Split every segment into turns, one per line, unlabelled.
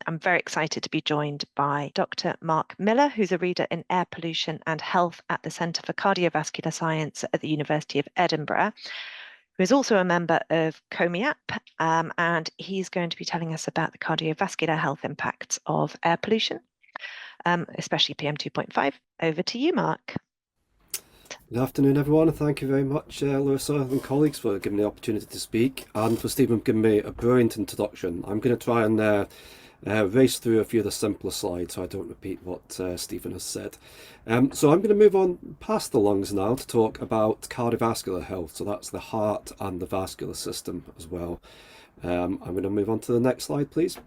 I'm very excited to be joined by Dr. Mark Miller, who's a reader in air pollution and health at the Centre for Cardiovascular Science at the University of Edinburgh, who is also a member of COMIAP, and he's going to be telling us about the cardiovascular health impacts of air pollution, especially PM 2.5. Over to you, Mark.
Good afternoon, everyone, and thank you very much, Larissa and colleagues, for giving me the opportunity to speak, and for Stephen giving me a brilliant introduction. I'm going to try and race through a few of the simpler slides so I don't repeat what Stephen has said. So I'm going to move on past the lungs now to talk about cardiovascular health, so that's the heart and the vascular system as well. I'm going to move on to the next slide, please.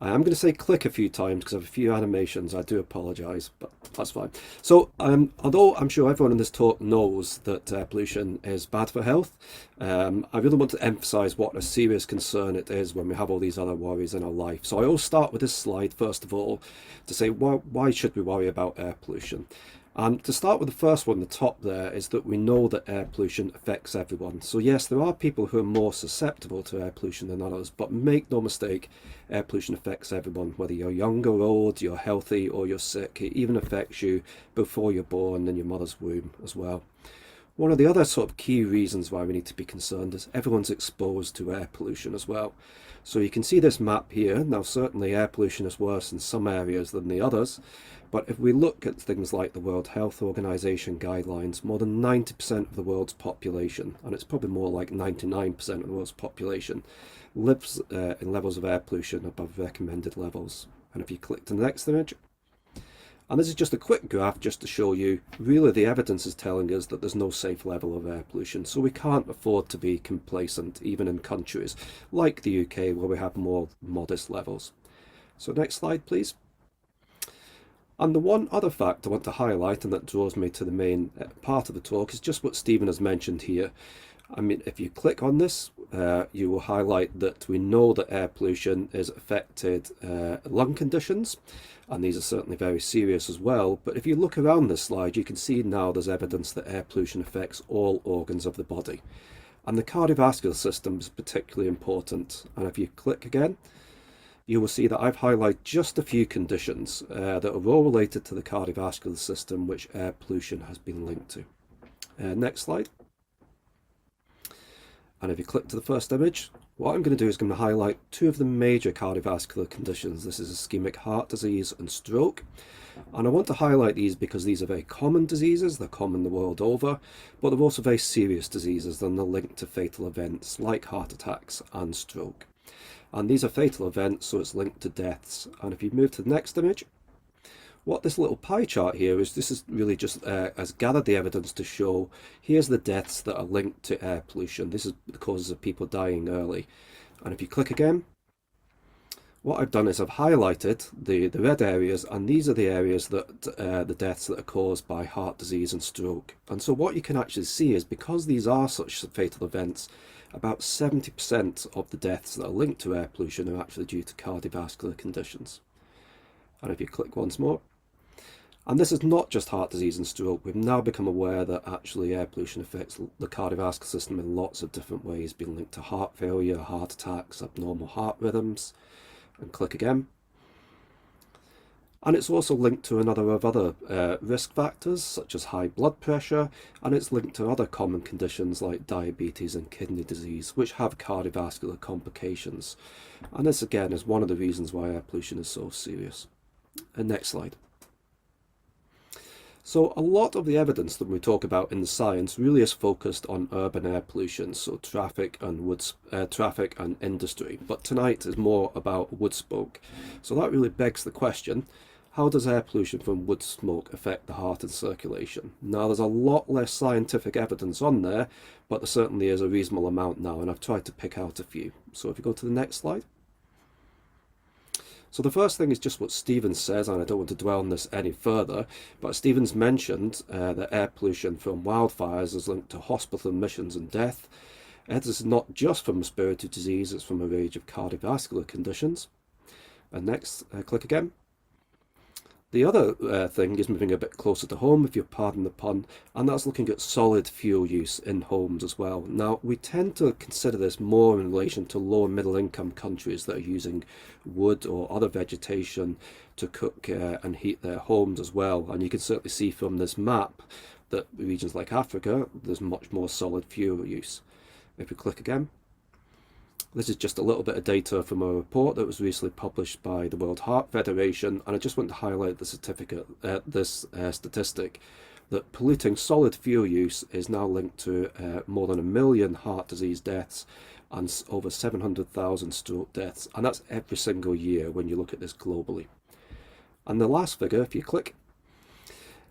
I am going to say click a few times because I have a few animations. I do apologise, but that's fine. So although I'm sure everyone in this talk knows that air pollution is bad for health, I really want to emphasise what a serious concern it is when we have all these other worries in our life. So I always start with this slide first of all to say why should we worry about air pollution? And to start with the first one, the top there, is that we know that air pollution affects everyone. So yes, there are people who are more susceptible to air pollution than others, but make no mistake, air pollution affects everyone. Whether you're young or old, you're healthy or you're sick, it even affects you before you're born in your mother's womb as well. One of the other sort of key reasons why we need to be concerned is everyone's exposed to air pollution as well. So you can see this map here. Now certainly air pollution is worse in some areas than the others, but if we look at things like the World Health Organization guidelines, more than 90% of the world's population, and it's probably more like 99% of the world's population, lives in levels of air pollution above recommended levels. And if you click to the next image, and this is just a quick graph just to show you, really the evidence is telling us that there's no safe level of air pollution. So we can't afford to be complacent, even in countries like the UK where we have more modest levels. So next slide, please. And the one other fact I want to highlight, and that draws me to the main part of the talk, is just what Stephen has mentioned here. I mean, if you click on this, you will highlight that we know that air pollution has affected lung conditions, and these are certainly very serious as well. But if you look around this slide, you can see now there's evidence that air pollution affects all organs of the body. And the cardiovascular system is particularly important. And if you click again, you will see that I've highlighted just a few conditions that are all related to the cardiovascular system which air pollution has been linked to. Next slide. And if you click to the first image, what I'm going to do is going to highlight two of the major cardiovascular conditions. This is ischemic heart disease and stroke. And I want to highlight these because these are very common diseases. They're common the world over, but they're also very serious diseases and they're linked to fatal events like heart attacks and stroke. And these are fatal events, so it's linked to deaths. And if you move to the next image, what this little pie chart here is, this is really just has gathered the evidence to show here's the deaths that are linked to air pollution. This is the causes of people dying early. And if you click again, what I've done is I've highlighted the red areas, and these are the areas that the deaths that are caused by heart disease and stroke. And so what you can actually see is, because these are such fatal events, about 70% of the deaths that are linked to air pollution are actually due to cardiovascular conditions. And if you click once more, and this is not just heart disease and stroke, we've now become aware that actually air pollution affects the cardiovascular system in lots of different ways, being linked to heart failure, heart attacks, abnormal heart rhythms. And click again. And it's also linked to a number of other risk factors such as high blood pressure, and it's linked to other common conditions like diabetes and kidney disease, which have cardiovascular complications. And this again is one of the reasons why air pollution is so serious. And next slide. So a lot of the evidence that we talk about in the science really is focused on urban air pollution, so traffic and industry. But tonight is more about wood smoke. So that really begs the question, how does air pollution from wood smoke affect the heart and circulation? Now there's a lot less scientific evidence on there, but there certainly is a reasonable amount now, and I've tried to pick out a few. So if you go to the next slide. So the first thing is just what Stephen says, and I don't want to dwell on this any further, but Stephen's mentioned that air pollution from wildfires is linked to hospital admissions and death. This is not just from respiratory disease, it's from a range of cardiovascular conditions. And next, click again. The other thing is moving a bit closer to home, if you pardon the pun, and that's looking at solid fuel use in homes as well. Now, we tend to consider this more in relation to low and middle income countries that are using wood or other vegetation to cook and heat their homes as well. And you can certainly see from this map that regions like Africa, there's much more solid fuel use. If we click again. This is just a little bit of data from a report that was recently published by the World Heart Federation, and I just want to highlight the statistic that polluting solid fuel use is now linked to more than 1 million heart disease deaths and over 700,000 stroke deaths, and that's every single year when you look at this globally. And the last figure, if you click,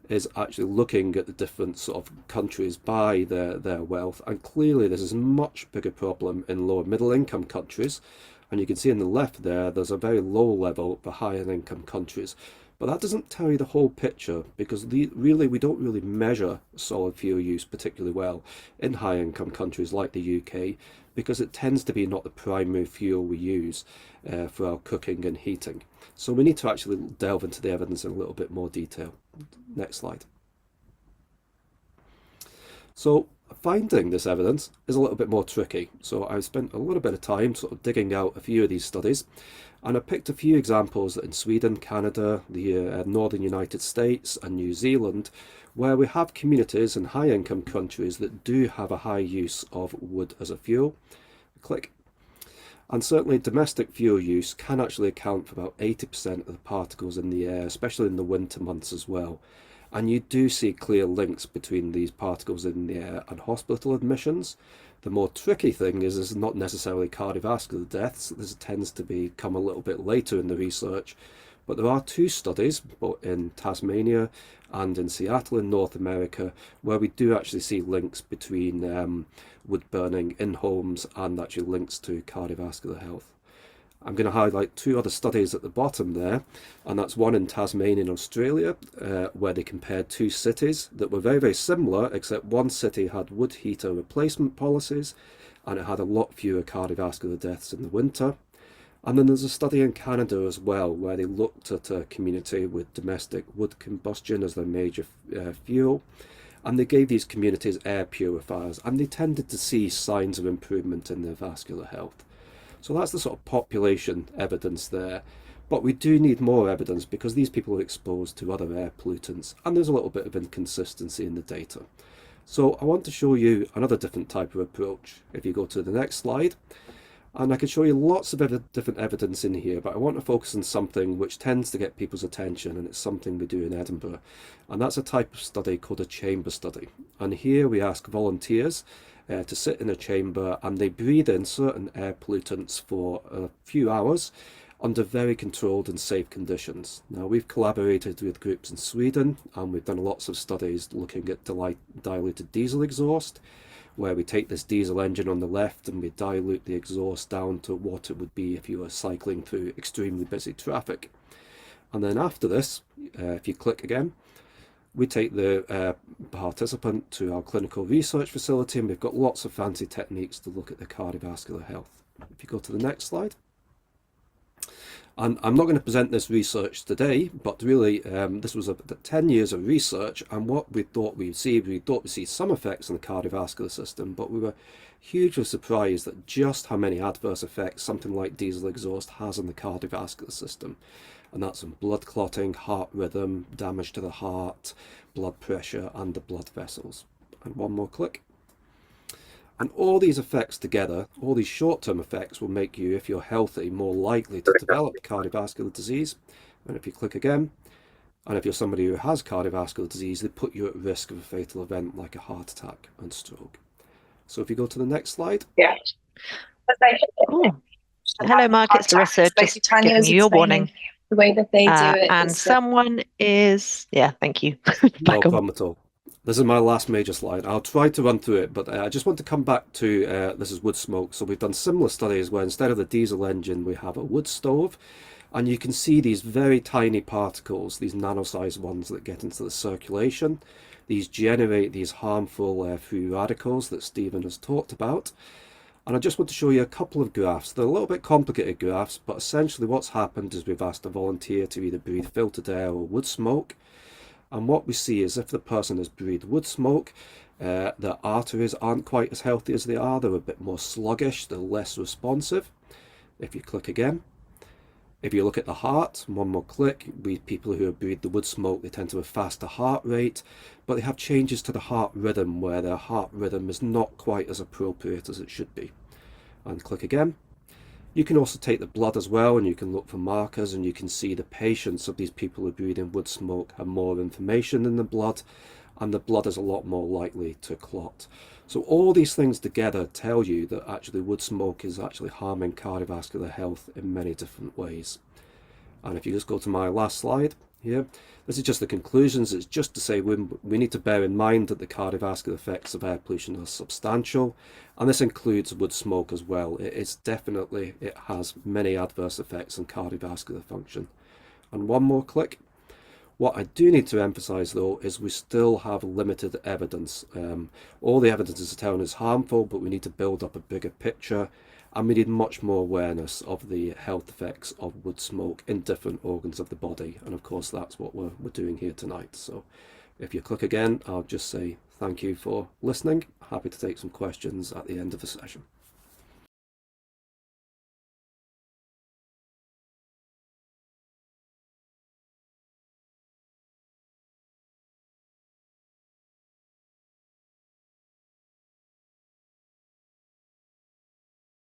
is actually looking at the different sort of countries by their wealth, and clearly this is a much bigger problem in lower middle income countries, and you can see in the left there's a very low level for higher income countries, but that doesn't tell you the whole picture, because we don't really measure solid fuel use particularly well in high income countries like the UK, because it tends to be not the primary fuel we use for our cooking and heating. So we need to actually delve into the evidence in a little bit more detail. Next slide. So finding this evidence is a little bit more tricky. So I spent a little bit of time sort of digging out a few of these studies, and I picked a few examples in Sweden, Canada, the northern United States and New Zealand, where we have communities in high income countries that do have a high use of wood as a fuel. Click. And certainly domestic fuel use can actually account for about 80% of the particles in the air, especially in the winter months as well. And you do see clear links between these particles in the air and hospital admissions. The more tricky thing is not necessarily cardiovascular deaths. This tends to come a little bit later in the research. But there are 2 studies, both in Tasmania and in Seattle in North America, where we do actually see links between wood burning in homes and actually links to cardiovascular health. I'm going to highlight 2 other studies at the bottom there, and that's one in Tasmania in Australia, where they compared 2 cities that were very, very similar, except one city had wood heater replacement policies, and it had a lot fewer cardiovascular deaths in the winter. And then there's a study in Canada as well, where they looked at a community with domestic wood combustion as their major fuel, and they gave these communities air purifiers, and they tended to see signs of improvement in their vascular health. So that's the sort of population evidence there. But we do need more evidence, because these people are exposed to other air pollutants, and there's a little bit of inconsistency in the data. So I want to show you another different type of approach. If you go to the next slide. And I could show you lots of different evidence in here, but I want to focus on something which tends to get people's attention, and it's something we do in Edinburgh. And that's a type of study called a chamber study. And here we ask volunteers to sit in a chamber, and they breathe in certain air pollutants for a few hours under very controlled and safe conditions. Now, we've collaborated with groups in Sweden, and we've done lots of studies looking at diluted diesel exhaust, where we take this diesel engine on the left and we dilute the exhaust down to what it would be if you were cycling through extremely busy traffic. And then after this, if you click again, we take the participant to our clinical research facility, and we've got lots of fancy techniques to look at the cardiovascular health. If you go to the next slide. And I'm not going to present this research today, but really this was 10 years of research, and what we thought we'd see some effects on the cardiovascular system, but we were hugely surprised at just how many adverse effects something like diesel exhaust has on the cardiovascular system. And that's on blood clotting, heart rhythm, damage to the heart, blood pressure, and the blood vessels. And one more click. And all these effects together, all these short-term effects, will make you, if you're healthy, more likely to develop cardiovascular disease. And if you click again, and if you're somebody who has cardiovascular disease, they put you at risk of a fatal event like a heart attack and stroke. So if you go to the next slide.
Yeah.
Oh. Hello, Mark. It's Larissa. Just giving you your warning.
The way that they do it.
And someone is, yeah, thank you.
No problem at all. This is my last major slide. I'll try to run through it, but I just want to come back to this is wood smoke. So we've done similar studies where instead of the diesel engine, we have a wood stove, and you can see these very tiny particles, these nano-sized ones that get into the circulation. These generate these harmful free radicals that Stephen has talked about. And I just want to show you a couple of graphs. They're a little bit complicated graphs, but essentially what's happened is we've asked a volunteer to either breathe filtered air or wood smoke. And what we see is if the person has breathed wood smoke, their arteries aren't quite as healthy as they are. They're a bit more sluggish, they're less responsive. If you click again, if you look at the heart, one more click, people who have breathed the wood smoke, they tend to have faster heart rate, but they have changes to the heart rhythm where their heart rhythm is not quite as appropriate as it should be. And click again. You can also take the blood as well, and you can look for markers, and you can see the patients of these people who are breathing wood smoke have more inflammation in the blood, and the blood is a lot more likely to clot. So all these things together tell you that actually wood smoke is actually harming cardiovascular health in many different ways. And if you just go to my last slide here, this is just the conclusions. It's just to say we need to bear in mind that the cardiovascular effects of air pollution are substantial, and this includes wood smoke as well. It has many adverse effects on cardiovascular function. And one more click. What I do need to emphasize though is we still have limited evidence. All the evidence is telling us harmful, but we need to build up a bigger picture, and we need much more awareness of the health effects of wood smoke in different organs of the body. And of course that's what we're doing here tonight. So if you click again, I'll just say thank you for listening. Happy to take some questions at the end of the session.